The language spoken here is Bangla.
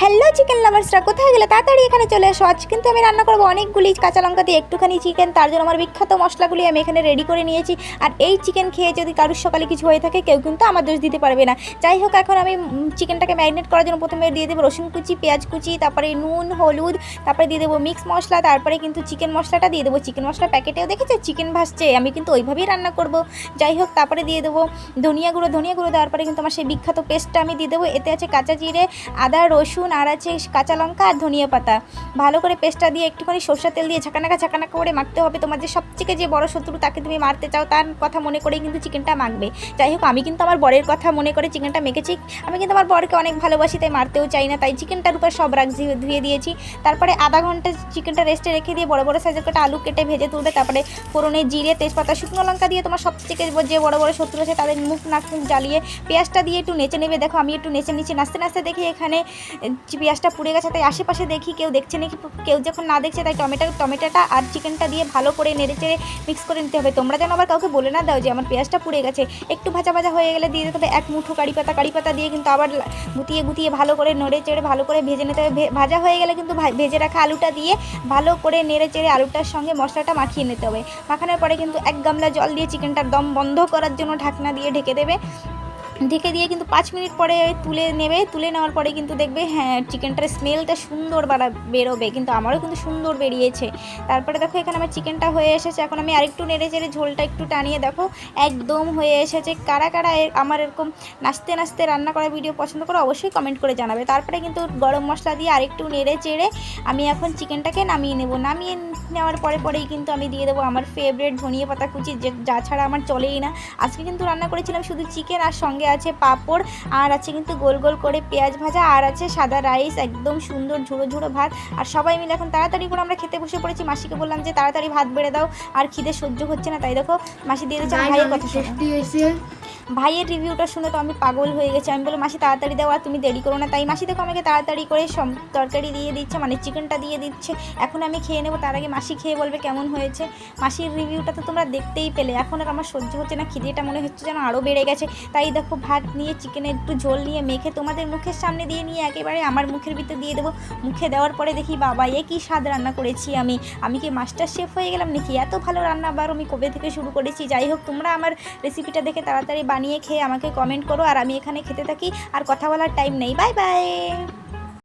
হ্যালো চিকেন লাভার্সরা, কোথায় গেলে? তাড়াতাড়ি এখানে চলে এসো। আজ কিন্তু আমি রান্না করবো অনেকগুলি কাঁচা লঙ্কা দিয়ে একটুখানি চিকেন। তার জন্য আমার বিখ্যাত মশলাগুলি আমি এখানে রেডি করে নিয়েছি। আর এই চিকেন খেয়ে যদি কারুর সকালে কিছু হয়ে থাকে, কেউ কিন্তু আমার দোষ দিতে পারবে না। যাই হোক, এখন আমি চিকেনটাকে ম্যারিনেট করার জন্য প্রথমে দিয়ে দেবো রসুন কুচি, পেঁয়াজ কুচি, তারপরে নুন, হলুদ, তারপরে দিয়ে দেবো মিক্স মশলা, তারপরে কিন্তু চিকেন মশলাটা দিয়ে দেবো। চিকেন মশলা প্যাকেটেও দেখেছে চিকেন ভাসছে, আমি কিন্তু ওইভাবেই রান্না করব। যাই হোক, তারপরে দিয়ে দেবো ধনিয়া গুঁড়ো দেওয়ার পরে কিন্তু আমার সেই বিখ্যাত পেস্টটা আমি দিয়ে দেবো। এতে আছে কাঁচা জিরে, আদা, রসুন, আর আছে কাঁচা লঙ্কা আর ধনিয়া পাতা। ভালো করে পেস্টটা দিয়ে একটুখানি সরষের তেল দিয়ে ঝাঁকানাকা করে মাখতে হবে। তোমার যে সবথেকে যে বড় শত্রু, তাকে তুমি মারতে চাও, তার কথা মনে করেই কিন্তু চিকেনটা মাখবে। যাই হোক, আমি কিন্তু আমার বরের কথা মনে করে চিকেনটা মেখেছি। আমি কিন্তু আমার বরকে অনেক ভালোবাসি, তাই মারতেও চাই না, তাই চিকেনটার উপর সব রাগ ধুয়ে দিয়েছি। তারপরে আধা ঘন্টা চিকেনটা রেস্টে রেখে দিয়ে বড় বড় সাইজের কটা আলু কেটে ভেজে তুলবে। তারপরে ফোড়নে জিরে, তেজপাতা, শুকনো লঙ্কা দিয়ে তোমার সবথেকে যে বড় বড় শত্রু আছে তাদের মুখ নাক জ্বালিয়ে পেঁয়াজটা দিয়ে একটু নেচে নেবে। দেখো আমি একটু নেচে নিচ্ছি, নাচতে নাচতে দেখি এখানে পেঁয়াজটা পুড়ে গেছে, তাই আশেপাশে দেখি কেউ দেখছে নাকি। কেউ যখন না দেখছে, তাই টমেটোটা আর চিকেনটা দিয়ে ভালো করে নেড়েচেড়ে মিক্স করে নিতে হবে। তোমরা যেন আবার কাউকে বলে না দাও যে আমার পেঁয়াজটা পুড়ে গেছে। একটু ভাজা ভাজা হয়ে গেলে দিয়ে দিতে হবে এক মুঠো কারি পাতা দিয়ে কিন্তু আবার গুটিয়ে ভালো করে নেড়েচেড়ে ভালো করে ভেজে নিতে হবে। ভাজা হয়ে গেলে কিন্তু ভেজে রাখা আলুটা দিয়ে ভালো করে নেড়েচেড়ে আলুটার সঙ্গে মশলাটা মাখিয়ে নিতে হবে। মাখানোর পরে কিন্তু এক গামলা জল দিয়ে চিকেনটার দম বন্ধ করার জন্য ঢাকনা দিয়ে ঢেকে দেবে। ঢেকে দিয়ে কিন্তু 5 মিনিট পরে তুলে নেবে। তুলে নেওয়ার পরে কিন্তু দেখবে হ্যাঁ চিকেনটার স্মেলটা সুন্দর বেরোবে, কিন্তু আমারও কিন্তু সুন্দর বেরিয়েছে। তারপরে দেখো এখানে আমার চিকেনটা হয়ে এসেছে। এখন আমি আরেকটু নেড়ে চেড়ে ঝোলটা একটু টানিয়ে দেখো একদম হয়ে এসেছে। কারা আমার এরকম নাচতে নাচতে রান্না করা ভিডিও পছন্দ করো অবশ্যই কমেন্ট করে জানাবে। তারপরে কিন্তু গরম মশলা দিয়ে আরেকটু নেড়ে চেড়ে আমি এখন চিকেনটাকে নামিয়ে নেব। নামিয়ে নেওয়ার পরেই কিন্তু আমি দিয়ে দেবো আমার ফেভারিট ধনিয়া পাতা কুচি, যা ছাড়া আমার চলেই না। আজকে কিন্তু রান্না করেছিলাম শুধু চিকেন, আর সঙ্গে আছে পাঁপড়, আর আছে কিন্তু গোল গোল করে পেঁয়াজ ভাজা, আর আছে সাদা রাইস, একদম সুন্দর ঝুড়ো ভাত। আর সবাই মিলে এখন তাড়াতাড়ি করে আমরা খেতে বসে পড়েছি। মাসিকে বললাম যে তাড়াতাড়ি ভাত বেড়ে দাও, আর খিদে সহ্য হচ্ছে না। তাই দেখো মাসি দিয়ে দিয়েছে ভাইয়ের কথা শুনে। ভাইয়ের রিভিউটা শুনে তো আমি পাগল হয়ে গেছি। আমি বললাম মাসি তাড়াতাড়ি দাও, আর তুমি দেরি করো না। তাই মাসি দেখো আমাকে তাড়াতাড়ি করে তরকারি দিয়ে দিচ্ছে, মানে চিকেনটা দিয়ে দিচ্ছে। এখন আমি খেয়ে নেবো, তার আগে মাসি খেয়ে বলবে কেমন হয়েছে। মাসির রিভিউটা তো তোমরা দেখতেই পেলে। এখন আর আমার সহ্য হচ্ছে না, খিদেটা মনে হচ্ছে যেন আরও বেড়ে গেছে। তাই দেখো ভাত নিয়ে চিকেনের একটু ঝোল নিয়ে মেখে তোমাদের মুখের সামনে দিয়ে নিয়ে একেবারে আমার মুখের ভিতরে দিয়ে দেবো। মুখে দেওয়ার পরে দেখি বাবা এ কী স্বাদ রান্না করেছি আমি কি মাস্টার শেফ হয়ে গেলাম নাকি? এত ভালো রান্না আবার আমি কবে থেকে শুরু করেছি। যাই হোক, তোমরা আমার রেসিপিটা দেখে তাড়াতাড়ি বানিয়ে খেয়ে আমাকে কমেন্ট করো। আর আমি এখানে খেতে থাকি, আর কথা বলার টাইম নেই। Bye bye.